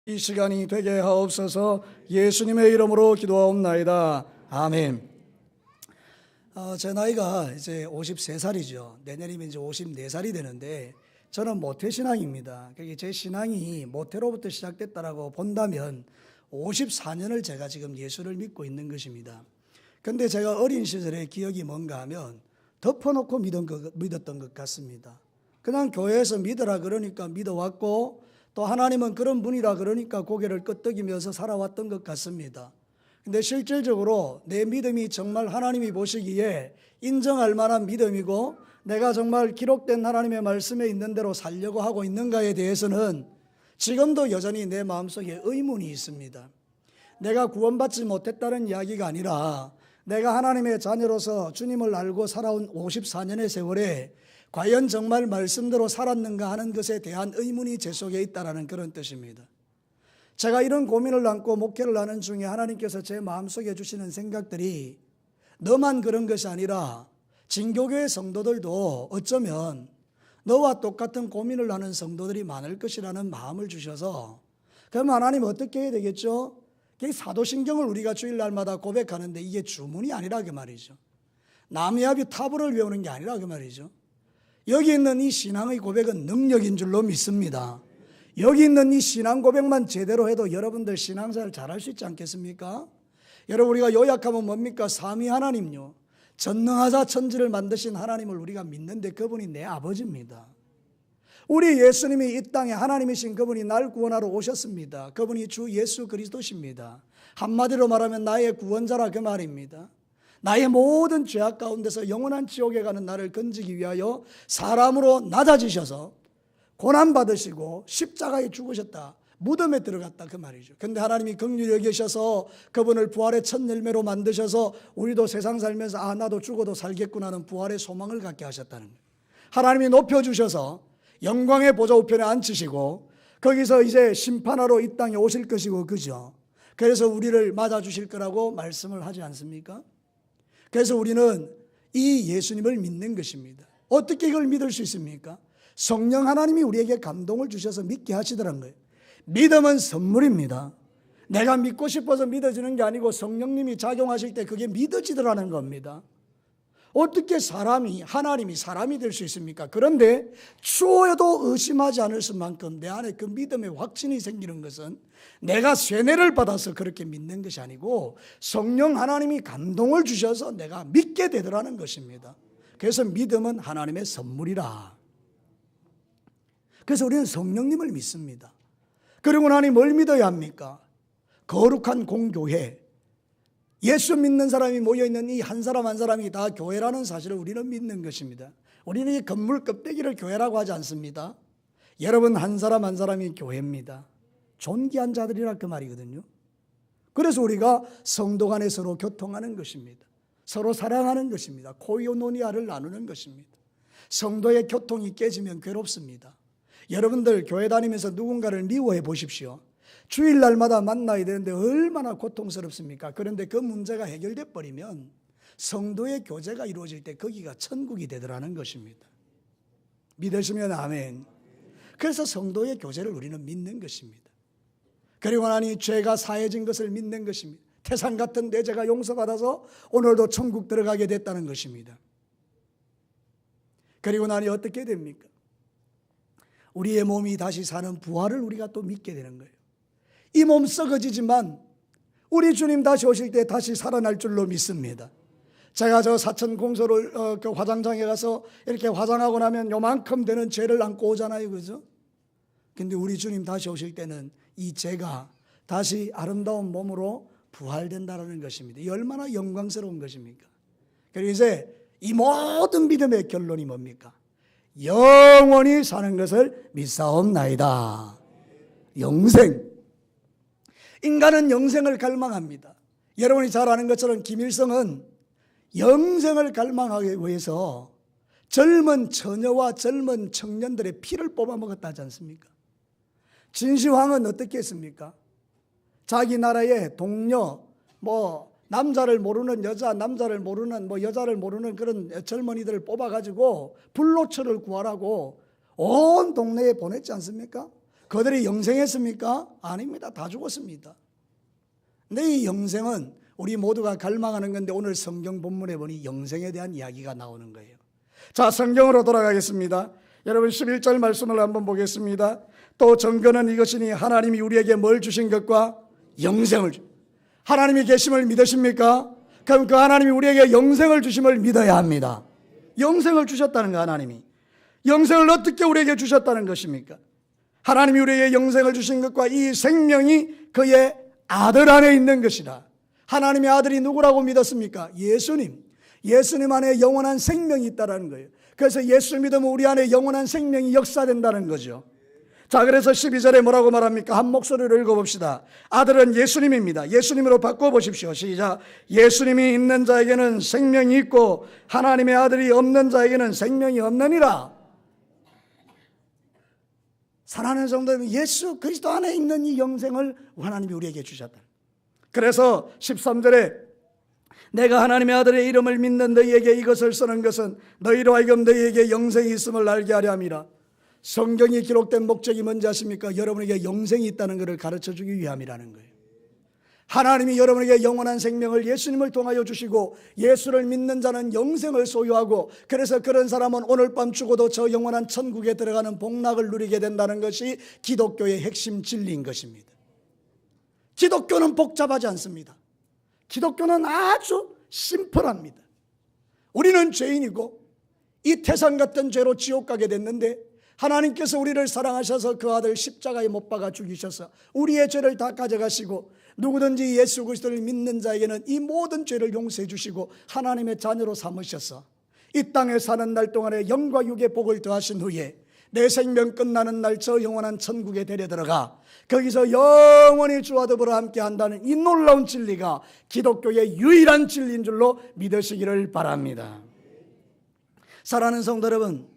이 시간이 되게 하옵소서. 예수님의 이름으로 기도하옵나이다. 아멘. 제 나이가 이제 53살이죠. 내년이면 이제 54살이 되는데 저는 모태신앙입니다. 제 신앙이 모태로부터 시작됐다라고 본다면 54년을 제가 지금 예수를 믿고 있는 것입니다. 근데 제가 어린 시절의 기억이 뭔가 하면 덮어놓고 믿었던 것 같습니다. 그냥 교회에서 믿으라 그러니까 믿어왔고 또 하나님은 그런 분이라 그러니까 고개를 끄덕이면서 살아왔던 것 같습니다. 근데 실질적으로 내 믿음이 정말 하나님이 보시기에 인정할 만한 믿음이고 내가 정말 기록된 하나님의 말씀에 있는 대로 살려고 하고 있는가에 대해서는 지금도 여전히 내 마음속에 의문이 있습니다. 내가 구원받지 못했다는 이야기가 아니라 내가 하나님의 자녀로서 주님을 알고 살아온 54년의 세월에 과연 정말 말씀대로 살았는가 하는 것에 대한 의문이 제 속에 있다는 그런 뜻입니다. 제가 이런 고민을 안고 목회를 하는 중에 하나님께서 제 마음속에 주시는 생각들이 너만 그런 것이 아니라 진교교의 성도들도 어쩌면 너와 똑같은 고민을 하는 성도들이 많을 것이라는 마음을 주셔서 그럼 하나님 어떻게 해야 되겠죠? 사도신경을 우리가 주일날마다 고백하는데 이게 주문이 아니라 그 말이죠. 남이압이 타부를 외우는 게 아니라 그 말이죠. 여기 있는 이 신앙의 고백은 능력인 줄로 믿습니다. 여기 있는 이 신앙 고백만 제대로 해도 여러분들 신앙생활 잘할 수 있지 않겠습니까? 여러분 우리가 요약하면 뭡니까? 삼위 하나님요. 전능하사 천지를 만드신 하나님을 우리가 믿는데 그분이 내 아버지입니다. 우리 예수님이 이 땅에 하나님이신 그분이 날 구원하러 오셨습니다. 그분이 주 예수 그리스도십니다. 한마디로 말하면 나의 구원자라 그 말입니다. 나의 모든 죄악 가운데서 영원한 지옥에 가는 나를 건지기 위하여 사람으로 낮아지셔서 고난받으시고 십자가에 죽으셨다. 무덤에 들어갔다 그 말이죠. 근데 하나님이 긍휼히 여기셔서 그분을 부활의 첫 열매로 만드셔서 우리도 세상 살면서 나도 죽어도 살겠구나 하는 부활의 소망을 갖게 하셨다는 거예요. 하나님이 높여주셔서 영광의 보좌 우편에 앉히시고 거기서 이제 심판하러 이 땅에 오실 것이고 그죠. 그래서 우리를 맞아주실 거라고 말씀을 하지 않습니까? 그래서 우리는 이 예수님을 믿는 것입니다. 어떻게 이걸 믿을 수 있습니까? 성령 하나님이 우리에게 감동을 주셔서 믿게 하시더란 거예요. 믿음은 선물입니다. 내가 믿고 싶어서 믿어지는 게 아니고 성령님이 작용하실 때 그게 믿어지더라는 겁니다. 어떻게 하나님이 사람이 될 수 있습니까? 그런데 추워도 의심하지 않을 수만큼 내 안에 그 믿음의 확신이 생기는 것은 내가 세뇌를 받아서 그렇게 믿는 것이 아니고 성령 하나님이 감동을 주셔서 내가 믿게 되더라는 것입니다. 그래서 믿음은 하나님의 선물이라. 그래서 우리는 성령님을 믿습니다. 그리고 나니 뭘 믿어야 합니까? 거룩한 공교회. 예수 믿는 사람이 모여있는 이 한 사람 한 사람이 다 교회라는 사실을 우리는 믿는 것입니다. 우리는 이 건물 껍데기를 교회라고 하지 않습니다. 여러분 한 사람 한 사람이 교회입니다. 존귀한 자들이라 그 말이거든요. 그래서 우리가 성도 간에 서로 교통하는 것입니다. 서로 사랑하는 것입니다. 코이노니아를 나누는 것입니다. 성도의 교통이 깨지면 괴롭습니다. 여러분들 교회 다니면서 누군가를 미워해 보십시오. 주일날마다 만나야 되는데 얼마나 고통스럽습니까? 그런데 그 문제가 해결돼 버리면 성도의 교제가 이루어질 때 거기가 천국이 되더라는 것입니다. 믿으시면 아멘. 그래서 성도의 교제를 우리는 믿는 것입니다. 그리고 나니 죄가 사해진 것을 믿는 것입니다. 태산 같은 내 죄가 용서받아서 오늘도 천국 들어가게 됐다는 것입니다. 그리고 나니 어떻게 됩니까? 우리의 몸이 다시 사는 부활을 우리가 또 믿게 되는 거예요. 이 몸 썩어지지만 우리 주님 다시 오실 때 다시 살아날 줄로 믿습니다. 제가 저 사천 공소를 그 화장장에 가서 이렇게 화장하고 나면 요만큼 되는 죄를 안고 오잖아요, 그죠? 근데 우리 주님 다시 오실 때는 이 죄가 다시 아름다운 몸으로 부활된다는 것입니다. 이 얼마나 영광스러운 것입니까? 그리고 이제 이 모든 믿음의 결론이 뭡니까? 영원히 사는 것을 믿사옵나이다. 영생. 인간은 영생을 갈망합니다. 여러분이 잘 아는 것처럼 김일성은 영생을 갈망하기 위해서 젊은 처녀와 젊은 청년들의 피를 뽑아먹었다 하지 않습니까? 진시황은 어떻게 했습니까? 자기 나라의 동료, 남자를 모르는 여자, 남자를 모르는 여자를 모르는 그런 젊은이들을 뽑아가지고 불로초를 구하라고 온 동네에 보냈지 않습니까? 그들이 영생했습니까? 아닙니다. 다 죽었습니다. 근데 이 영생은 우리 모두가 갈망하는 건데 오늘 성경 본문에 보니 영생에 대한 이야기가 나오는 거예요. 자, 성경으로 돌아가겠습니다. 여러분 11절 말씀을 한번 보겠습니다. 또 증거는 이것이니 하나님이 우리에게 뭘 주신 것과 영생을 하나님이 계심을 믿으십니까? 그럼 그 하나님이 우리에게 영생을 주심을 믿어야 합니다. 영생을 주셨다는 거 하나님이. 영생을 어떻게 우리에게 주셨다는 것입니까? 하나님이 우리에게 영생을 주신 것과 이 생명이 그의 아들 안에 있는 것이다. 하나님의 아들이 누구라고 믿었습니까? 예수님. 예수님 안에 영원한 생명이 있다는 거예요. 그래서 예수를 믿으면 우리 안에 영원한 생명이 역사된다는 거죠. 자, 그래서 12절에 뭐라고 말합니까? 한 목소리로 읽어봅시다. 아들은 예수님입니다. 예수님으로 바꿔보십시오. 시작. 예수님이 있는 자에게는 생명이 있고 하나님의 아들이 없는 자에게는 생명이 없느니라. 사랑하는 성도님, 예수 그리스도 안에 있는 이 영생을 하나님이 우리에게 주셨다. 그래서 13절에 내가 하나님의 아들의 이름을 믿는 너희에게 이것을 쓰는 것은 너희로 하여금 너희에게 영생이 있음을 알게 하려 함이라. 성경이 기록된 목적이 뭔지 아십니까? 여러분에게 영생이 있다는 것을 가르쳐주기 위함이라는 거예요. 하나님이 여러분에게 영원한 생명을 예수님을 통하여 주시고 예수를 믿는 자는 영생을 소유하고 그래서 그런 사람은 오늘 밤 죽어도 저 영원한 천국에 들어가는 복락을 누리게 된다는 것이 기독교의 핵심 진리인 것입니다. 기독교는 복잡하지 않습니다. 기독교는 아주 심플합니다. 우리는 죄인이고 이 태산 같은 죄로 지옥 가게 됐는데 하나님께서 우리를 사랑하셔서 그 아들 십자가에 못 박아 죽이셔서 우리의 죄를 다 가져가시고 누구든지 예수 그리스도를 믿는 자에게는 이 모든 죄를 용서해 주시고 하나님의 자녀로 삼으셔서 이 땅에 사는 날 동안에 영과 육의 복을 더하신 후에 내 생명 끝나는 날 저 영원한 천국에 데려 들어가 거기서 영원히 주와 더불어 함께 한다는 이 놀라운 진리가 기독교의 유일한 진리인 줄로 믿으시기를 바랍니다. 사랑하는 성도 여러분,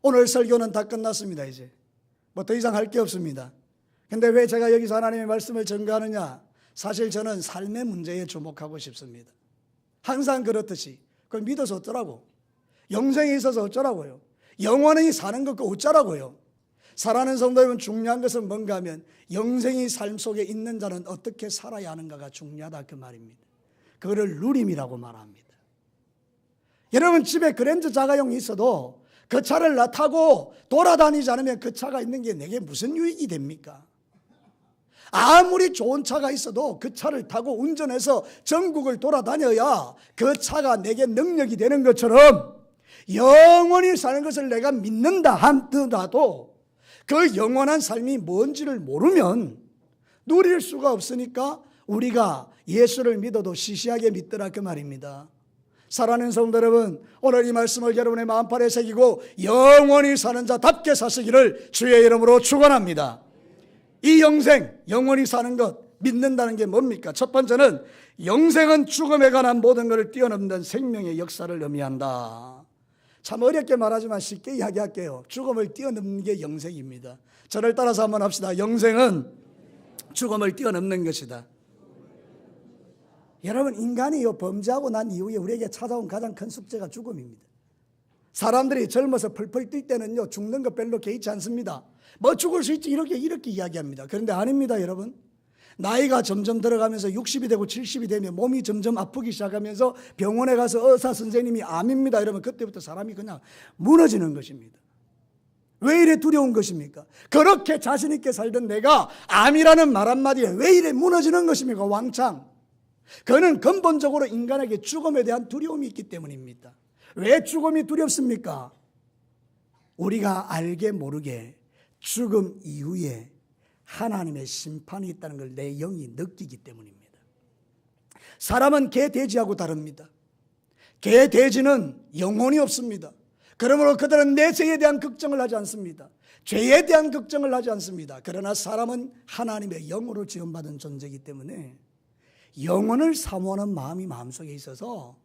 오늘 설교는 다 끝났습니다. 이제 뭐 더 이상 할 게 없습니다. 근데 왜 제가 여기서 하나님의 말씀을 전가하느냐? 사실 저는 삶의 문제에 주목하고 싶습니다. 항상 그렇듯이 그걸 믿어서 어쩌라고? 영생이 있어서 어쩌라고요? 영원히 사는 것 어쩌라고요? 사랑하는 성도 여러분, 중요한 것은 뭔가 하면 영생이 삶 속에 있는 자는 어떻게 살아야 하는가가 중요하다 그 말입니다. 그거를 누림이라고 말합니다. 여러분 집에 그랜저 자가용이 있어도 그 차를 타고 돌아다니지 않으면 그 차가 있는 게 내게 무슨 유익이 됩니까? 아무리 좋은 차가 있어도 그 차를 타고 운전해서 전국을 돌아다녀야 그 차가 내게 능력이 되는 것처럼 영원히 사는 것을 내가 믿는다 하더라도 그 영원한 삶이 뭔지를 모르면 누릴 수가 없으니까 우리가 예수를 믿어도 시시하게 믿더라 그 말입니다. 사랑하는 성도 여러분, 오늘 이 말씀을 여러분의 마음판에 새기고 영원히 사는 자답게 사시기를 주의 이름으로 축원합니다. 이 영생, 영원히 사는 것 믿는다는 게 뭡니까? 첫 번째는 영생은 죽음에 관한 모든 것을 뛰어넘는 생명의 역사를 의미한다. 참 어렵게 말하지만 쉽게 이야기할게요. 죽음을 뛰어넘는 게 영생입니다. 저를 따라서 한번 합시다. 영생은 죽음을 뛰어넘는 것이다. 여러분, 인간이 범죄하고 난 이후에 우리에게 찾아온 가장 큰 숙제가 죽음입니다. 사람들이 젊어서 펄펄 뛸 때는요, 죽는 거 별로 개의치 않습니다. 뭐 죽을 수 있지 이렇게 이야기합니다. 그런데 아닙니다. 여러분, 나이가 점점 들어가면서 60이 되고 70이 되면 몸이 점점 아프기 시작하면서 병원에 가서 의사 선생님이 암입니다 이러면 그때부터 사람이 그냥 무너지는 것입니다. 왜 이래 두려운 것입니까? 그렇게 자신 있게 살던 내가 암이라는 말 한마디에 왜 이래 무너지는 것입니까? 왕창. 그는 근본적으로 인간에게 죽음에 대한 두려움이 있기 때문입니다. 왜 죽음이 두렵습니까? 우리가 알게 모르게 죽음 이후에 하나님의 심판이 있다는 걸 내 영이 느끼기 때문입니다. 사람은 개, 돼지하고 다릅니다. 개, 돼지는 영혼이 없습니다. 그러므로 그들은 내 죄에 대한 걱정을 하지 않습니다. 죄에 대한 걱정을 하지 않습니다. 그러나 사람은 하나님의 영으로 지음받은 존재이기 때문에 영혼을 사모하는 마음이 마음속에 있어서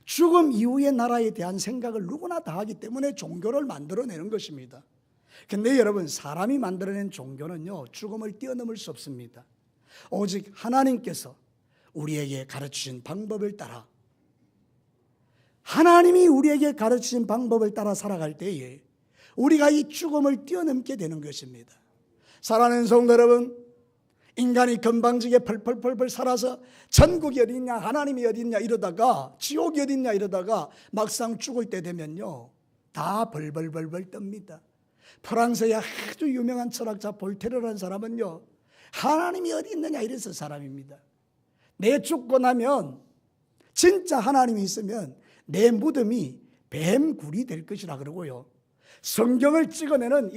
죽음 이후의 나라에 대한 생각을 누구나 다 하기 때문에 종교를 만들어내는 것입니다. 근데 여러분, 사람이 만들어낸 종교는요, 죽음을 뛰어넘을 수 없습니다. 오직 하나님께서 우리에게 가르치신 방법을 따라, 하나님이 우리에게 가르치신 방법을 따라 살아갈 때에 우리가 이 죽음을 뛰어넘게 되는 것입니다. 사랑하는 성도 여러분, 인간이 건방지게 펄펄펄펄 살아서 천국이 어딨냐, 하나님이 어딨냐 이러다가, 지옥이 어딨냐 이러다가 막상 죽을 때 되면요 다 벌벌벌벌 떱니다. 프랑스의 아주 유명한 철학자 볼테르라는 사람은요, 하나님이 어디 있느냐 이래서 사람입니다. 내 죽고 나면 진짜 하나님이 있으면 내 무덤이 뱀굴이 될 것이라 그러고요, 성경을 찍어내는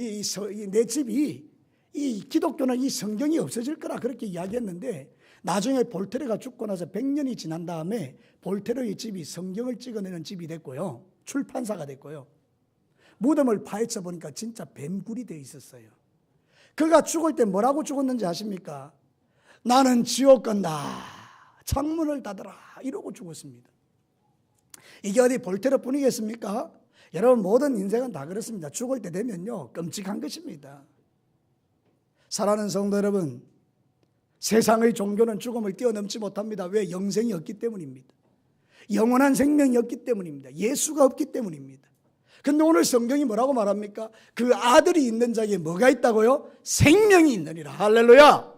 내 집이, 이 기독교는 이 성경이 없어질 거라 그렇게 이야기했는데, 나중에 볼테르가 죽고 나서 100년이 지난 다음에 볼테르의 집이 성경을 찍어내는 집이 됐고요, 출판사가 됐고요, 무덤을 파헤쳐 보니까 진짜 뱀굴이 되어 있었어요. 그가 죽을 때 뭐라고 죽었는지 아십니까? 나는 지옥 간다, 창문을 닫아라 이러고 죽었습니다. 이게 어디 볼테르 뿐이겠습니까? 여러분, 모든 인생은 다 그렇습니다. 죽을 때 되면요 끔찍한 것입니다. 사랑하는 성도 여러분, 세상의 종교는 죽음을 뛰어넘지 못합니다. 왜? 영생이 없기 때문입니다. 영원한 생명이 없기 때문입니다. 예수가 없기 때문입니다. 근데 오늘 성경이 뭐라고 말합니까? 그 아들이 있는 자에게 뭐가 있다고요? 생명이 있느니라. 할렐루야.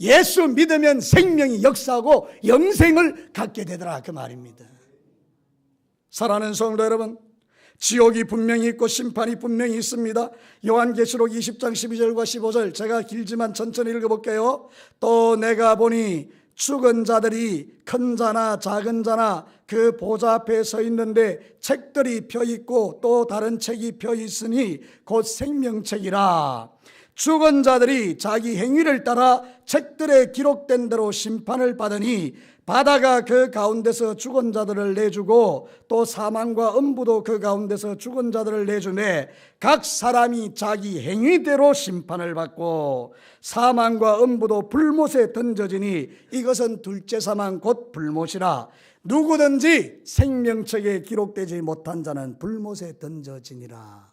예수 믿으면 생명이 역사하고 영생을 갖게 되더라, 그 말입니다. 사랑하는 성도 여러분, 지옥이 분명히 있고 심판이 분명히 있습니다. 요한계시록 20장 12절과 15절, 제가 길지만 천천히 읽어볼게요. 또 내가 보니 죽은 자들이 큰 자나 작은 자나 그 보좌 앞에 서 있는데 책들이 펴 있고 또 다른 책이 펴 있으니 곧 생명책이라. 죽은 자들이 자기 행위를 따라 책들에 기록된 대로 심판을 받으니 바다가 그 가운데서 죽은 자들을 내주고 또 사망과 음부도 그 가운데서 죽은 자들을 내주매 각 사람이 자기 행위대로 심판을 받고 사망과 음부도 불못에 던져지니 이것은 둘째 사망 곧 불못이라. 누구든지 생명책에 기록되지 못한 자는 불못에 던져지니라.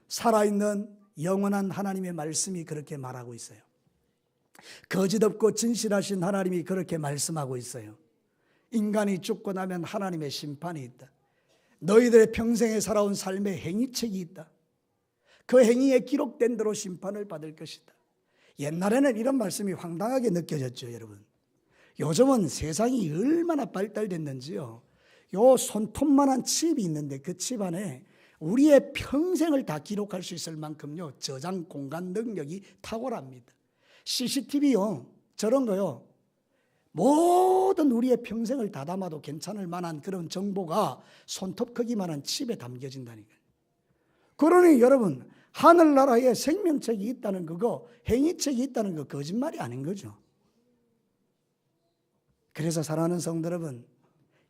살아있는 영원한 하나님의 말씀이 그렇게 말하고 있어요. 거짓 없고 진실하신 하나님이 그렇게 말씀하고 있어요. 인간이 죽고 나면 하나님의 심판이 있다. 너희들의 평생에 살아온 삶의 행위책이 있다. 그 행위에 기록된 대로 심판을 받을 것이다. 옛날에는 이런 말씀이 황당하게 느껴졌죠, 여러분. 요즘은 세상이 얼마나 발달됐는지요. 요 손톱만한 칩이 있는데 그 칩 안에 우리의 평생을 다 기록할 수 있을 만큼요 저장 공간 능력이 탁월합니다. CCTV요, 저런 거요, 모든 우리의 평생을 다 담아도 괜찮을 만한 그런 정보가 손톱 크기만한 칩에 담겨진다니까요. 그러니 여러분, 하늘나라에 생명책이 있다는 그거, 행위책이 있다는 거 거짓말이 아닌 거죠. 그래서 사랑하는 성도 여러분,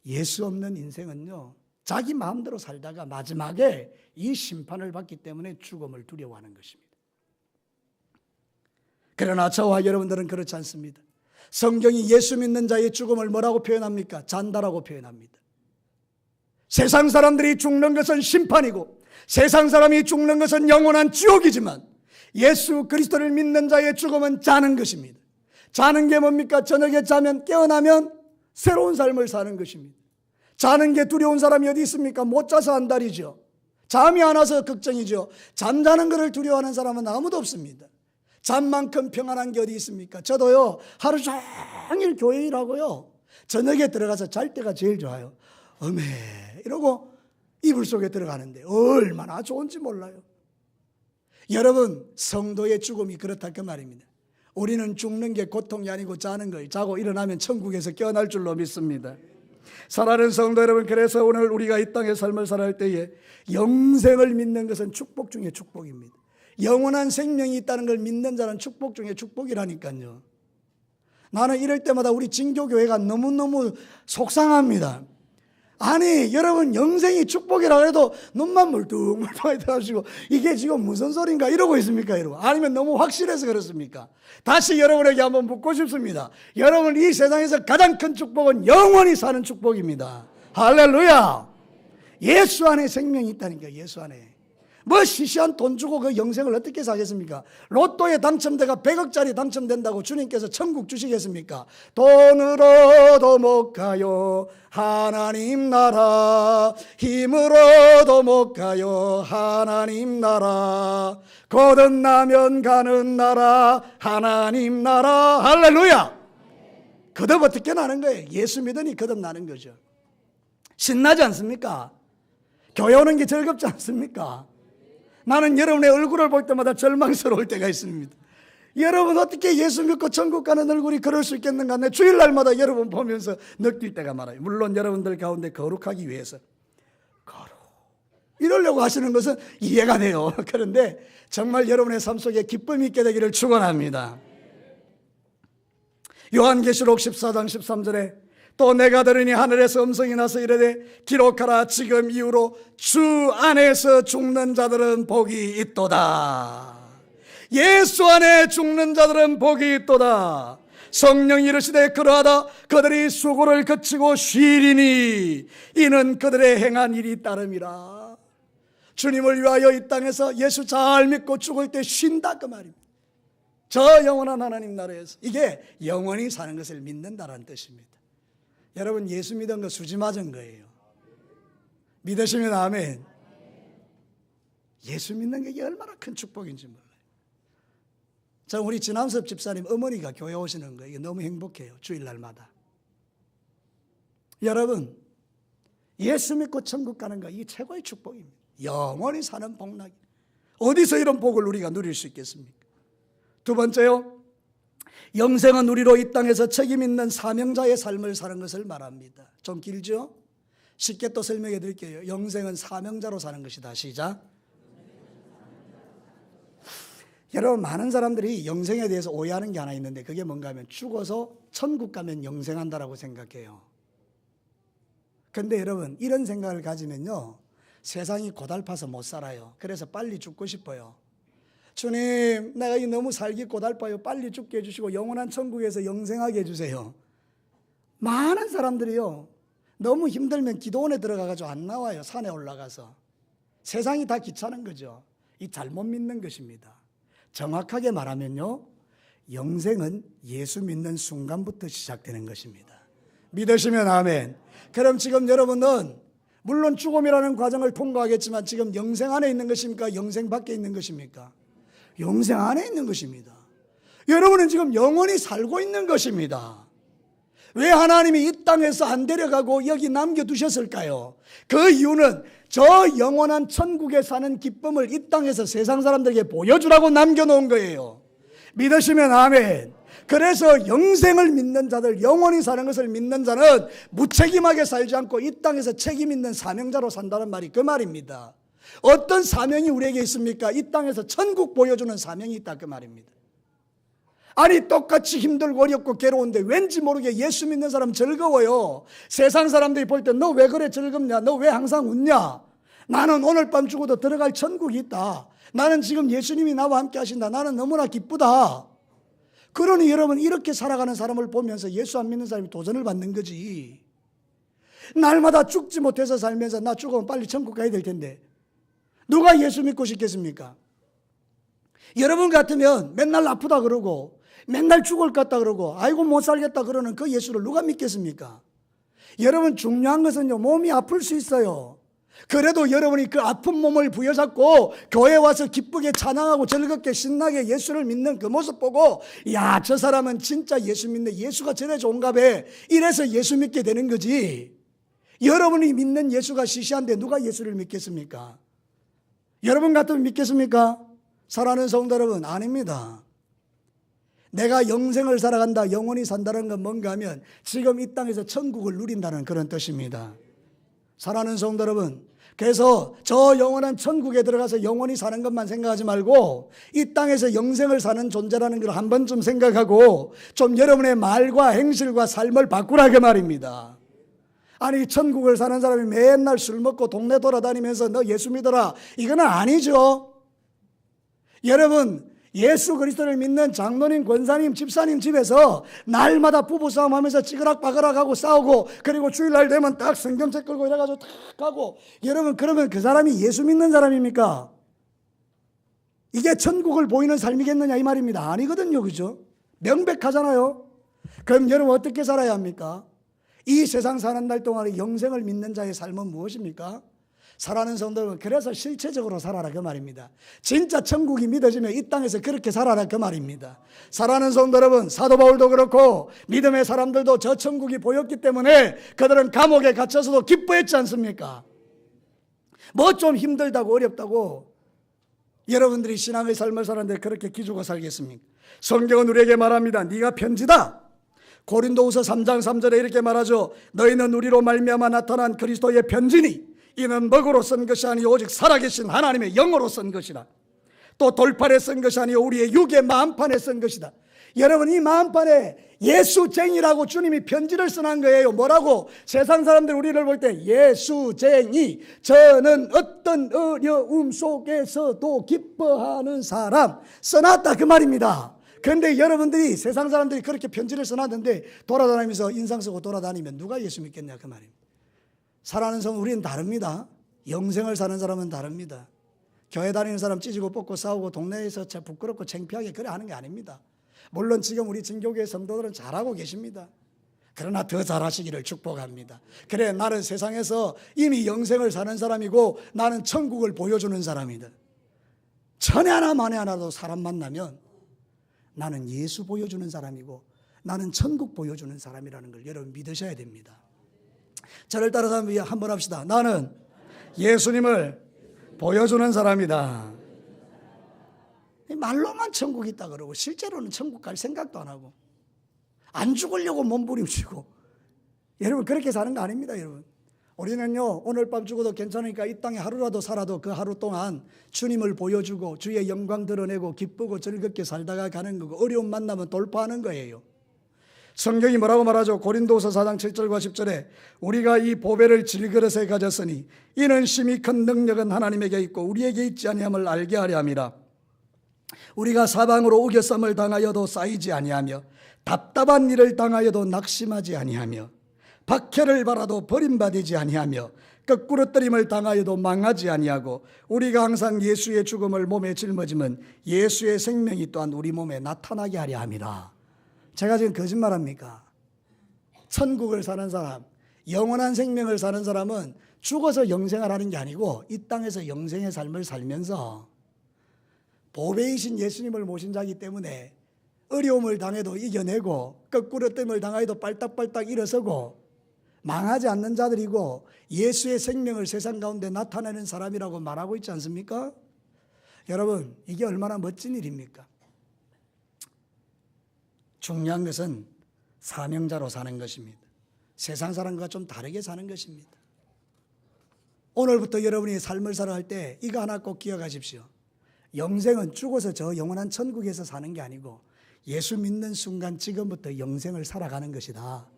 예수 없는 인생은요 자기 마음대로 살다가 마지막에 이 심판을 받기 때문에 죽음을 두려워하는 것입니다. 그러나 저와 여러분들은 그렇지 않습니다. 성경이 예수 믿는 자의 죽음을 뭐라고 표현합니까? 잔다라고 표현합니다. 세상 사람들이 죽는 것은 심판이고 세상 사람이 죽는 것은 영원한 지옥이지만 예수 그리스도를 믿는 자의 죽음은 자는 것입니다. 자는 게 뭡니까? 저녁에 자면 깨어나면 새로운 삶을 사는 것입니다. 자는 게 두려운 사람이 어디 있습니까? 못 자서 안달이죠. 잠이 안 와서 걱정이죠. 잠자는 것을 두려워하는 사람은 아무도 없습니다. 잠만큼 평안한 게 어디 있습니까? 저도요 하루 종일 교회 일하고요 저녁에 들어가서 잘 때가 제일 좋아요. 어메 이러고 이불 속에 들어가는데 얼마나 좋은지 몰라요. 여러분, 성도의 죽음이 그렇다 그 말입니다. 우리는 죽는 게 고통이 아니고 자는 거예요. 자고 일어나면 천국에서 깨어날 줄로 믿습니다. 사랑하는 성도 여러분, 그래서 오늘 우리가 이 땅의 삶을 살아갈 때에 영생을 믿는 것은 축복 중에 축복입니다. 영원한 생명이 있다는 걸 믿는 자는 축복 중에 축복이라니까요. 나는 이럴 때마다 우리 진교교회가 너무너무 속상합니다. 아니 여러분, 영생이 축복이라고 해도 눈만 멀뚱멀뚱하게 떠가지고 이게 지금 무슨 소린가 이러고 있습니까 여러분? 아니면 너무 확실해서 그렇습니까? 다시 여러분에게 한번 묻고 싶습니다. 여러분, 이 세상에서 가장 큰 축복은 영원히 사는 축복입니다. 할렐루야. 예수 안에 생명이 있다니까. 예수 안에 뭐 시시한 돈 주고 그 영생을 어떻게 사겠습니까? 로또에 당첨돼가 100억짜리 당첨된다고 주님께서 천국 주시겠습니까? 돈으로도 못 가요 하나님 나라, 힘으로도 못 가요 하나님 나라, 거듭나면 가는 나라 하나님 나라. 할렐루야. 거듭 어떻게 나는 거예요? 예수 믿으니 거듭나는 거죠. 신나지 않습니까? 교회 오는 게 즐겁지 않습니까? 나는 여러분의 얼굴을 볼 때마다 절망스러울 때가 있습니다. 여러분 어떻게 예수 믿고 천국 가는 얼굴이 그럴 수 있겠는가? 내 주일날마다 여러분 보면서 느낄 때가 많아요. 물론 여러분들 가운데 거룩하기 위해서 이러려고 하시는 것은 이해가 돼요. 그런데 정말 여러분의 삶 속에 기쁨이 있게 되기를 축원합니다. 요한계시록 14장 13절에 또 내가 들으니 하늘에서 음성이 나서 이르되 기록하라, 지금 이후로 주 안에서 죽는 자들은 복이 있도다. 예수 안에 죽는 자들은 복이 있도다. 성령이 이르시되 그러하다 그들이 수고를 거치고 쉬리니 이는 그들의 행한 일이 따름이라. 주님을 위하여 이 땅에서 예수 잘 믿고 죽을 때 쉰다 그 말입니다. 저 영원한 하나님 나라에서. 이게 영원히 사는 것을 믿는다라는 뜻입니다. 여러분 예수 믿은 거 수지 맞은 거예요. 믿으시면 아멘. 예수 믿는 게 얼마나 큰 축복인지 몰라요. 자, 우리 진암섭 집사님 어머니가 교회 오시는 거 이게 너무 행복해요. 주일날마다. 여러분 예수 믿고 천국 가는 거 이게 최고의 축복입니다. 영원히 사는 복락이. 어디서 이런 복을 우리가 누릴 수 있겠습니까? 두 번째요, 영생은 우리로 이 땅에서 책임 있는 사명자의 삶을 사는 것을 말합니다. 좀 길죠? 쉽게 또 설명해 드릴게요. 영생은 사명자로 사는 것이다. 시작. 여러분 많은 사람들이 영생에 대해서 오해하는 게 하나 있는데 그게 뭔가 하면 죽어서 천국 가면 영생한다라고 생각해요. 그런데 여러분 이런 생각을 가지면요 세상이 고달파서 못 살아요. 그래서 빨리 죽고 싶어요. 주님 내가 너무 살기 고달파요. 빨리 죽게 해주시고 영원한 천국에서 영생하게 해주세요. 많은 사람들이요 너무 힘들면 기도원에 들어가가지고 안 나와요. 산에 올라가서. 세상이 다 귀찮은 거죠. 이 잘못 믿는 것입니다. 정확하게 말하면요 영생은 예수 믿는 순간부터 시작되는 것입니다. 믿으시면 아멘. 그럼 지금 여러분은 물론 죽음이라는 과정을 통과하겠지만 지금 영생 안에 있는 것입니까? 영생 밖에 있는 것입니까? 영생 안에 있는 것입니다. 여러분은 지금 영원히 살고 있는 것입니다. 왜 하나님이 이 땅에서 안 데려가고 여기 남겨두셨을까요? 그 이유는 저 영원한 천국에 사는 기쁨을 이 땅에서 세상 사람들에게 보여주라고 남겨놓은 거예요. 믿으시면 아멘. 그래서 영생을 믿는 자들, 영원히 사는 것을 믿는 자는 무책임하게 살지 않고 이 땅에서 책임 있는 사명자로 산다는 말이 그 말입니다. 어떤 사명이 우리에게 있습니까? 이 땅에서 천국 보여주는 사명이 있다 그 말입니다. 아니 똑같이 힘들고 어렵고 괴로운데 왠지 모르게 예수 믿는 사람 즐거워요. 세상 사람들이 볼 때 너 왜 그래 즐겁냐? 너 왜 항상 웃냐? 나는 오늘 밤 죽어도 들어갈 천국이 있다. 나는 지금 예수님이 나와 함께 하신다. 나는 너무나 기쁘다. 그러니 여러분 이렇게 살아가는 사람을 보면서 예수 안 믿는 사람이 도전을 받는 거지. 날마다 죽지 못해서 살면서 나 죽으면 빨리 천국 가야 될 텐데 누가 예수 믿고 싶겠습니까? 여러분 같으면 맨날 아프다 그러고 맨날 죽을 것 같다 그러고 아이고 못 살겠다 그러는 그 예수를 누가 믿겠습니까? 여러분 중요한 것은요 몸이 아플 수 있어요. 그래도 여러분이 그 아픈 몸을 부여잡고 교회 와서 기쁘게 찬양하고 즐겁게 신나게 예수를 믿는 그 모습 보고 야, 저 사람은 진짜 예수 믿네. 예수가 저래 좋은가 봐. 이래서 예수 믿게 되는 거지. 여러분이 믿는 예수가 시시한데 누가 예수를 믿겠습니까? 여러분 같으면 믿겠습니까? 사랑하는 성도 여러분, 아닙니다. 내가 영생을 살아간다, 영원히 산다는 건 뭔가 하면 지금 이 땅에서 천국을 누린다는 그런 뜻입니다. 사랑하는 성도 여러분, 그래서 저 영원한 천국에 들어가서 영원히 사는 것만 생각하지 말고 이 땅에서 영생을 사는 존재라는 걸 한 번쯤 생각하고 좀 여러분의 말과 행실과 삶을 바꾸라 그 말입니다. 아니 천국을 사는 사람이 맨날 술 먹고 동네 돌아다니면서 너 예수 믿어라 이건 아니죠. 여러분 예수 그리스도를 믿는 장로님, 권사님, 집사님 집에서 날마다 부부싸움 하면서 찌그락바그락하고 싸우고 그리고 주일날 되면 딱 성경책 끌고 이래가지고 탁 가고 여러분 그러면 그 사람이 예수 믿는 사람입니까? 이게 천국을 보이는 삶이겠느냐 이 말입니다. 아니거든요. 그죠? 명백하잖아요. 그럼 여러분 어떻게 살아야 합니까? 이 세상 사는 날 동안에 영생을 믿는 자의 삶은 무엇입니까? 살아가는 성도는 그래서 실체적으로 살아라 그 말입니다. 진짜 천국이 믿어지면 이 땅에서 그렇게 살아라 그 말입니다. 살아가는 성도 여러분, 사도 바울도 그렇고 믿음의 사람들도 저 천국이 보였기 때문에 그들은 감옥에 갇혀서도 기뻐했지 않습니까? 뭐 좀 힘들다고 어렵다고 여러분들이 신앙의 삶을 사는데 그렇게 기죽어 살겠습니까? 성경은 우리에게 말합니다. 네가 편지다. 고린도후서 3장 3절에 이렇게 말하죠. 너희는 우리로 말미암아 나타난 그리스도의 편지니 이는 먹으로 쓴 것이 아니요 오직 살아계신 하나님의 영으로 쓴 것이다. 또 돌판에 쓴 것이 아니요 우리의 육의 마음판에 쓴 것이다. 여러분 이 마음판에 예수쟁이라고 주님이 편지를 써놓은 거예요. 뭐라고? 세상 사람들 우리를 볼 때 예수쟁이, 저는 어떤 어려움 속에서도 기뻐하는 사람 써놨다 그 말입니다. 그런데 여러분들이 세상 사람들이 그렇게 편지를 써놨는데 돌아다니면서 인상 쓰고 돌아다니면 누가 예수 믿겠냐 그 말입니다. 살아가는 성 우리는 다릅니다. 영생을 사는 사람은 다릅니다. 교회 다니는 사람 찢고 뽑고 싸우고 동네에서 부끄럽고 창피하게 그래 하는 게 아닙니다. 물론 지금 우리 진교교회 성도들은 잘하고 계십니다. 그러나 더 잘하시기를 축복합니다. 그래 나는 세상에서 이미 영생을 사는 사람이고 나는 천국을 보여주는 사람이다. 천에 하나 만에 하나도 사람 만나면 나는 예수 보여주는 사람이고 나는 천국 보여주는 사람이라는 걸 여러분 믿으셔야 됩니다. 저를 따라서 한번 합시다. 나는 예수님을 보여주는 사람이다. 말로만 천국 있다 그러고 실제로는 천국 갈 생각도 안 하고 안 죽으려고 몸부림치고 여러분 그렇게 사는 거 아닙니다. 여러분 우리는요 오늘 밤 죽어도 괜찮으니까 이 땅에 하루라도 살아도 그 하루 동안 주님을 보여주고 주의 영광 드러내고 기쁘고 즐겁게 살다가 가는 거고 어려움 만나면 돌파하는 거예요. 성경이 뭐라고 말하죠? 고린도후서 4장 7절과 10절에 우리가 이 보배를 질그릇에 가졌으니 이는 심히 큰 능력은 하나님에게 있고 우리에게 있지 아니함을 알게 하려 함이라. 우리가 사방으로 우겨쌈을 당하여도 쌓이지 아니하며 답답한 일을 당하여도 낙심하지 아니하며 박해를 받아도 버림받지 아니하며 거꾸러뜨림을 당하여도 망하지 아니하고 우리가 항상 예수의 죽음을 몸에 짊어지면 예수의 생명이 또한 우리 몸에 나타나게 하려 함이라. 제가 지금 거짓말합니까? 천국을 사는 사람, 영원한 생명을 사는 사람은 죽어서 영생을 하는 게 아니고 이 땅에서 영생의 삶을 살면서 보배이신 예수님을 모신 자이기 때문에 어려움을 당해도 이겨내고 거꾸러뜨림을 당하여도 빨딱빨딱 일어서고 망하지 않는 자들이고 예수의 생명을 세상 가운데 나타내는 사람이라고 말하고 있지 않습니까? 여러분 이게 얼마나 멋진 일입니까? 중요한 것은 사명자로 사는 것입니다. 세상 사람과 좀 다르게 사는 것입니다. 오늘부터 여러분이 삶을 살아갈 때 이거 하나 꼭 기억하십시오. 영생은 죽어서 저 영원한 천국에서 사는 게 아니고 예수 믿는 순간 지금부터 영생을 살아가는 것이다.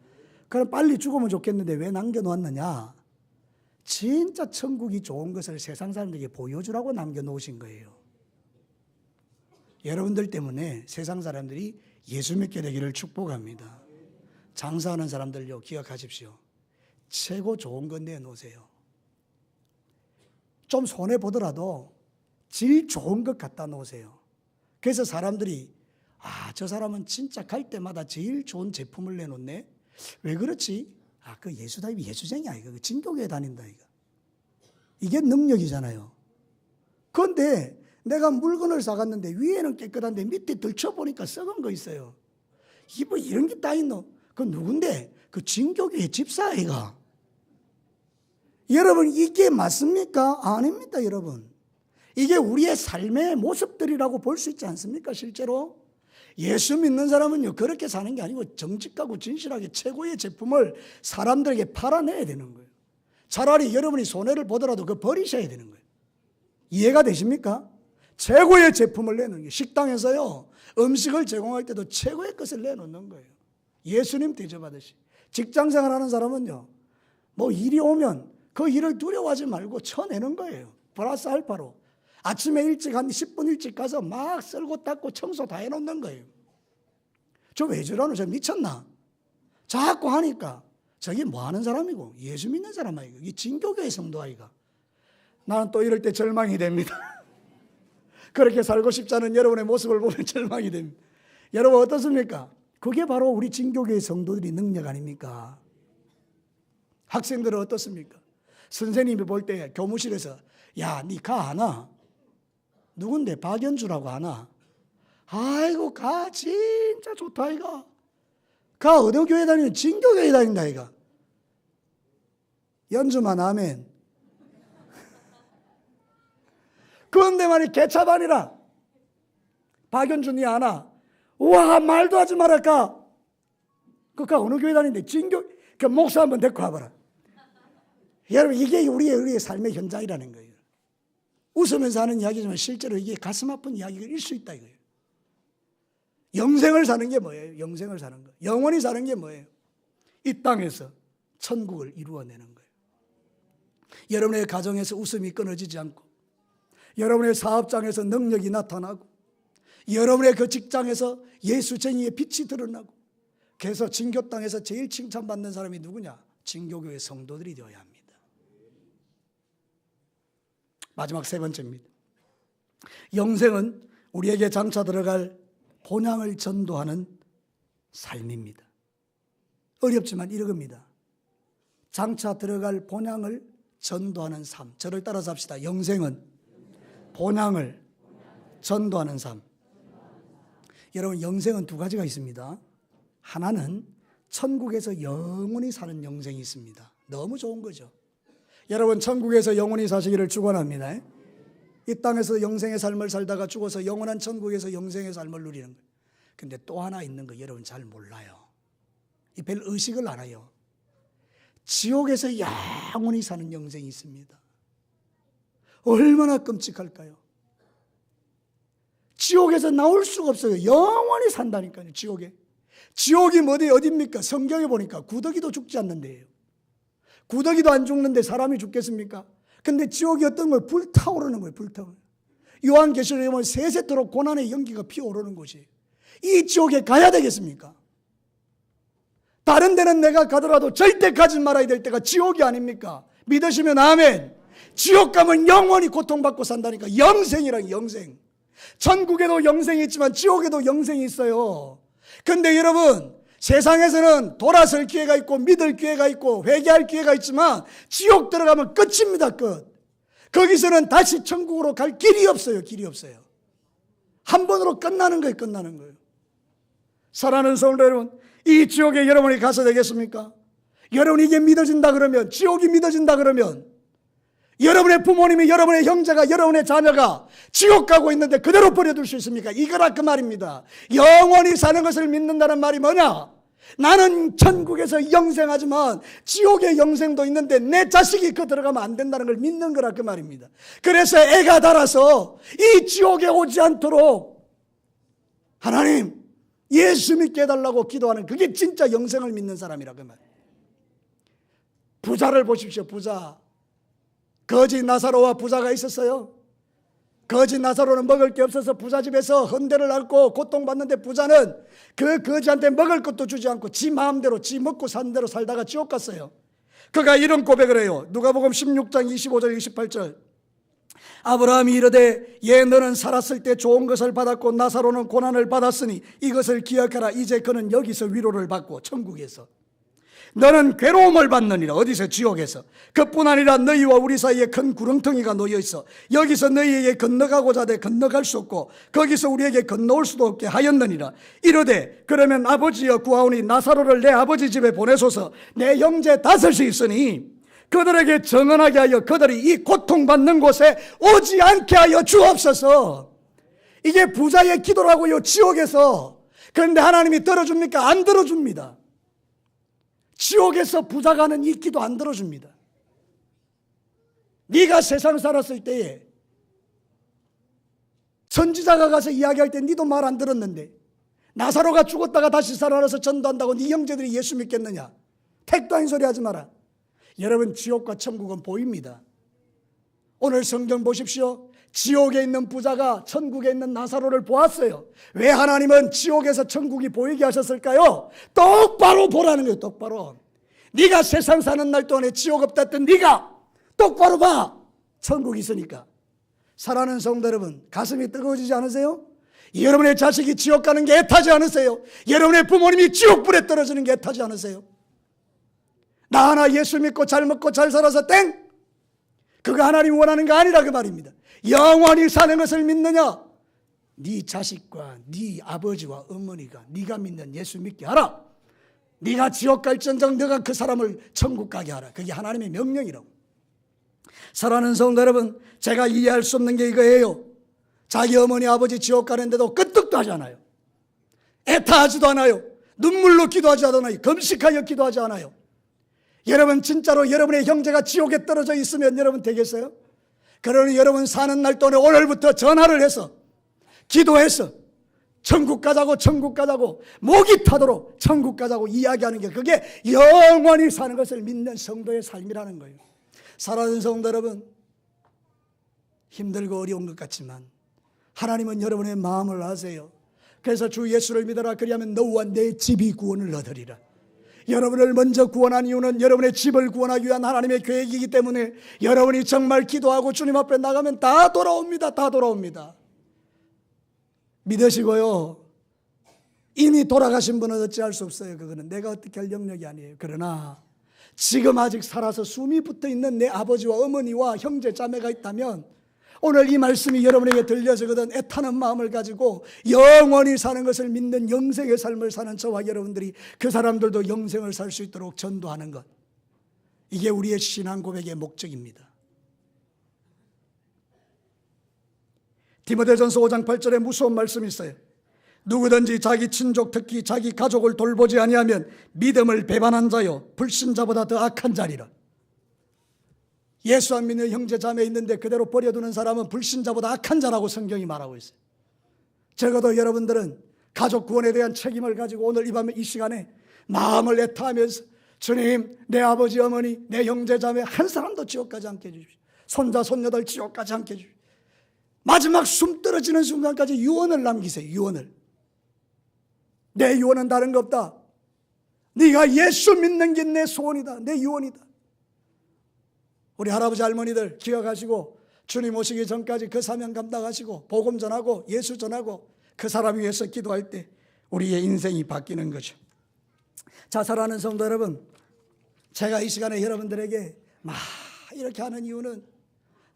그럼 빨리 죽으면 좋겠는데 왜 남겨놓았느냐? 진짜 천국이 좋은 것을 세상 사람들에게 보여주라고 남겨놓으신 거예요. 여러분들 때문에 세상 사람들이 예수 믿게 되기를 축복합니다. 장사하는 사람들요 기억하십시오. 최고 좋은 건 내놓으세요. 좀 손해보더라도 질 좋은 것 갖다 놓으세요. 그래서 사람들이 저 사람은 진짜 갈 때마다 제일 좋은 제품을 내놓네. 왜 그렇지? 그 예수다입이 예수쟁이 아이가 그 진교교회 다닌다 이거. 이게 능력이잖아요. 그런데 내가 물건을 사갔는데 위에는 깨끗한데 밑에 들춰보니까 썩은 거 있어요. 뭐 이런 게 다 있노? 그 누군데? 그 진교교회 집사 아이가. 여러분 이게 맞습니까? 아닙니다 여러분. 이게 우리의 삶의 모습들이라고 볼 수 있지 않습니까? 실제로 예수 믿는 사람은요 그렇게 사는 게 아니고 정직하고 진실하게 최고의 제품을 사람들에게 팔아내야 되는 거예요. 차라리 여러분이 손해를 보더라도 그거 버리셔야 되는 거예요. 이해가 되십니까? 최고의 제품을 내놓는 거예요. 식당에서요 음식을 제공할 때도 최고의 것을 내놓는 거예요. 예수님 대접하듯이. 직장생활 하는 사람은요 뭐 일이 오면 그 일을 두려워하지 말고 쳐내는 거예요. 플러스 알파로. 아침에 일찍 한 10분 일찍 가서 막 쓸고 닦고 청소 다 해놓는 거예요. 저 왜 저러노? 저 미쳤나? 자꾸 하니까 저게 뭐 하는 사람이고 예수 믿는 사람 아이가. 이 진교교의 성도 아이가. 나는 또 이럴 때 절망이 됩니다. 그렇게 살고 싶지 않은 여러분의 모습을 보면 절망이 됩니다. 여러분 어떻습니까? 그게 바로 우리 진교교의 성도들의 능력 아닙니까? 학생들은 어떻습니까? 선생님이 볼 때 교무실에서 야, 니 가 아나? 누군데? 박연주라고 아나? 아이고 가 진짜 좋다 이가. 가 어느 교회 다니는? 진교교회 다닌다 이가. 연주만 아멘. 그런데 말이 개차반이라. 박연주 니 아나? 우와 말도 하지 말아까. 그가 어느 교회 다니는데? 진교. 그 목사 한번 데리고 와봐라. 여러분 이게 우리의 삶의 현장이라는 거예요. 웃으면서 하는 이야기지만 실제로 이게 가슴 아픈 이야기일 수 있다 이거예요. 영생을 사는 게 뭐예요? 영생을 사는 거. 영원히 사는 게 뭐예요? 이 땅에서 천국을 이루어내는 거예요. 여러분의 가정에서 웃음이 끊어지지 않고, 여러분의 사업장에서 능력이 나타나고, 여러분의 그 직장에서 예수쟁이의 빛이 드러나고, 그래서 진교 땅에서 제일 칭찬받는 사람이 누구냐? 진교교회 성도들이 되어야 합니다. 마지막 세 번째입니다. 영생은 우리에게 장차 들어갈 본향을 전도하는 삶입니다. 어렵지만 이러겁니다. 장차 들어갈 본향을 전도하는 삶. 저를 따라서 합시다. 영생은 본향을 전도하는 삶. 여러분 영생은 두 가지가 있습니다. 하나는 천국에서 영원히 사는 영생이 있습니다. 너무 좋은 거죠. 여러분 천국에서 영원히 사시기를 축원합니다. 이 땅에서 영생의 삶을 살다가 죽어서 영원한 천국에서 영생의 삶을 누리는 거예요. 근데 또 하나 있는 거 여러분 잘 몰라요. 이 별 의식을 안 해요. 지옥에서 영원히 사는 영생이 있습니다. 얼마나 끔찍할까요? 지옥에서 나올 수가 없어요. 영원히 산다니까요. 지옥에. 지옥이 어디입니까? 성경에 보니까 구더기도 죽지 않는 데예요. 구더기도 안 죽는데 사람이 죽겠습니까? 근데 지옥이 어떤 거예요? 불타오르는 거예요. 불타오르는. 요한계시록에 보면 세세토록 고난의 연기가 피어오르는 곳이에요. 이 지옥에 가야 되겠습니까? 다른 데는 내가 가더라도 절대 가지 말아야 될 때가 지옥이 아닙니까? 믿으시면 아멘. 지옥 가면 영원히 고통받고 산다니까. 영생이란 영생. 천국에도 영생이 있지만 지옥에도 영생이 있어요. 근데 여러분 세상에서는 돌아설 기회가 있고 믿을 기회가 있고 회개할 기회가 있지만 지옥 들어가면 끝입니다. 끝. 거기서는 다시 천국으로 갈 길이 없어요. 길이 없어요. 한 번으로 끝나는 거예요. 끝나는 거예요. 사랑하는 성도 여러분, 이 지옥에 여러분이 가서 되겠습니까? 여러분이 이게 믿어진다 그러면, 지옥이 믿어진다 그러면 여러분의 부모님이, 여러분의 형제가, 여러분의 자녀가 지옥 가고 있는데 그대로 버려둘 수 있습니까? 이거라 그 말입니다. 영원히 사는 것을 믿는다는 말이 뭐냐? 나는 천국에서 영생하지만 지옥의 영생도 있는데 내 자식이 그 들어가면 안 된다는 걸 믿는 거라 그 말입니다. 그래서 애가 달아서 이 지옥에 오지 않도록 하나님 예수 믿게 해달라고 기도하는, 그게 진짜 영생을 믿는 사람이라 그 말이에요. 부자를 보십시오. 부자. 거지 나사로와 부자가 있었어요. 거지 나사로는 먹을 게 없어서 부자 집에서 헌대를 앓고 고통받는데 부자는 그 거지한테 먹을 것도 주지 않고 지 마음대로 지 먹고 산 대로 살다가 지옥 갔어요. 그가 이런 고백을 해요. 누가복음 16장 25절 28절. 아브라함이 이르되 예 너는 살았을 때 좋은 것을 받았고 나사로는 고난을 받았으니 이것을 기억하라. 이제 그는 여기서 위로를 받고 천국에서 너는 괴로움을 받느니라. 어디서? 지옥에서. 그뿐 아니라 너희와 우리 사이에 큰 구렁텅이가 놓여있어 여기서 너희에게 건너가고자 하되 건너갈 수 없고 거기서 우리에게 건너올 수도 없게 하였느니라. 이르되 그러면 아버지여 구하오니 나사로를 내 아버지 집에 보내소서. 내 형제 다섯이 있으니 그들에게 정언하게 하여 그들이 이 고통받는 곳에 오지 않게 하여 주옵소서. 이게 부자의 기도라고요. 지옥에서. 그런데 하나님이 들어줍니까? 안 들어줍니다. 지옥에서 부자가 하는 이 기도 안 들어줍니다. 네가 세상 살았을 때에 선지자가 가서 이야기할 때 네도 말 안 들었는데 나사로가 죽었다가 다시 살아나서 전도한다고 네 형제들이 예수 믿겠느냐? 택도 아닌 소리 하지 마라. 여러분 지옥과 천국은 보입니다. 오늘 성경 보십시오. 지옥에 있는 부자가 천국에 있는 나사로를 보았어요. 왜 하나님은 지옥에서 천국이 보이게 하셨을까요? 똑바로 보라는 거예요. 똑바로. 네가 세상 사는 날 동안에 지옥 없다 했던 네가 똑바로 봐. 천국이 있으니까. 사랑하는 성도 여러분, 가슴이 뜨거워지지 않으세요? 여러분의 자식이 지옥 가는 게 애타지 않으세요? 여러분의 부모님이 지옥불에 떨어지는 게 애타지 않으세요? 나 하나 예수 믿고 잘 먹고 잘 살아서 땡! 그거 하나님이 원하는 거 아니라 그 말입니다. 영원히 사는 것을 믿느냐? 네 자식과 네 아버지와 어머니가 네가 믿는 예수 믿게 하라. 네가 지옥 갈지언정 네가 그 사람을 천국 가게 하라. 그게 하나님의 명령이라고. 사랑하는 성도 여러분, 제가 이해할 수 없는 게 이거예요. 자기 어머니 아버지 지옥 가는데도 끄떡도 하지 않아요. 애타하지도 않아요. 눈물로 기도하지 않아요. 금식하여 기도하지 않아요. 여러분 진짜로 여러분의 형제가 지옥에 떨어져 있으면 여러분 되겠어요? 그러니 여러분 사는 날 동안에 오늘부터 전화를 해서 기도해서 천국 가자고 천국 가자고 목이 타도록 천국 가자고 이야기하는 게 그게 영원히 사는 것을 믿는 성도의 삶이라는 거예요. 사랑하는 성도 여러분, 힘들고 어려운 것 같지만 하나님은 여러분의 마음을 아세요. 그래서 주 예수를 믿어라. 그리하면 너와 내 집이 구원을 얻으리라. 여러분을 먼저 구원한 이유는 여러분의 집을 구원하기 위한 하나님의 계획이기 때문에 여러분이 정말 기도하고 주님 앞에 나가면 다 돌아옵니다. 다 돌아옵니다. 믿으시고요. 이미 돌아가신 분은 어찌할 수 없어요. 그거는 내가 어떻게 할 영역이 아니에요. 그러나 지금 아직 살아서 숨이 붙어있는 내 아버지와 어머니와 형제 자매가 있다면 오늘 이 말씀이 여러분에게 들려서거든 애타는 마음을 가지고 영원히 사는 것을 믿는 영생의 삶을 사는 저와 여러분들이 그 사람들도 영생을 살 수 있도록 전도하는 것, 이게 우리의 신앙 고백의 목적입니다. 디모데전서 5장 8절에 무서운 말씀이 있어요. 누구든지 자기 친족 특히 자기 가족을 돌보지 아니하면 믿음을 배반한 자요 불신자보다 더 악한 자리라. 예수 안 믿는 형제 자매 있는데 그대로 버려두는 사람은 불신자보다 악한 자라고 성경이 말하고 있어요. 적어도 여러분들은 가족 구원에 대한 책임을 가지고 오늘 이 밤에 이 시간에 마음을 애타하면서 주님, 내 아버지 어머니 내 형제 자매 한 사람도 지옥 가지 않게 해주십시오. 손자 손녀들 지옥 가지 않게 해주십시오. 마지막 숨 떨어지는 순간까지 유언을 남기세요. 유언을. 내 유언은 다른 거 없다. 네가 예수 믿는 게 내 소원이다. 내 유언이다. 우리 할아버지 할머니들 기억하시고 주님 오시기 전까지 그 사명 감당하시고 복음 전하고 예수 전하고 그 사람 위해서 기도할 때 우리의 인생이 바뀌는 거죠. 자, 사랑하는 성도 여러분, 제가 이 시간에 여러분들에게 막 이렇게 하는 이유는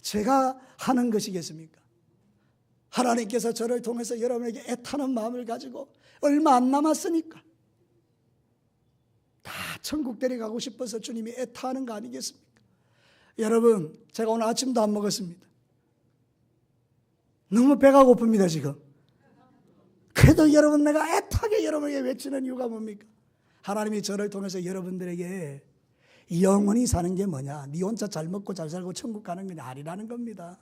제가 하는 것이겠습니까? 하나님께서 저를 통해서 여러분에게 애타는 마음을 가지고 얼마 안 남았으니까 다 천국 데려가고 싶어서 주님이 애타하는 거 아니겠습니까? 여러분, 제가 오늘 아침도 안 먹었습니다. 너무 배가 고픕니다 지금. 그래도 여러분, 내가 애타게 여러분에게 외치는 이유가 뭡니까? 하나님이 저를 통해서 여러분들에게 영원히 사는 게 뭐냐, 네 혼자 잘 먹고 잘 살고 천국 가는 게 아니라는 겁니다.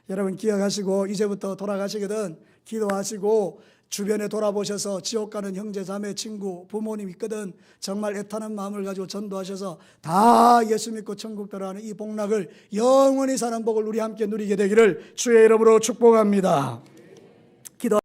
여러분 기억하시고 이제부터 돌아가시거든 기도하시고 주변에 돌아보셔서 지옥 가는 형제 자매 친구 부모님 있거든 정말 애타는 마음을 가지고 전도하셔서 다 예수 믿고 천국 들어가는 이 복락을 영원히 사는 복을 우리 함께 누리게 되기를 주의 이름으로 축복합니다. 기도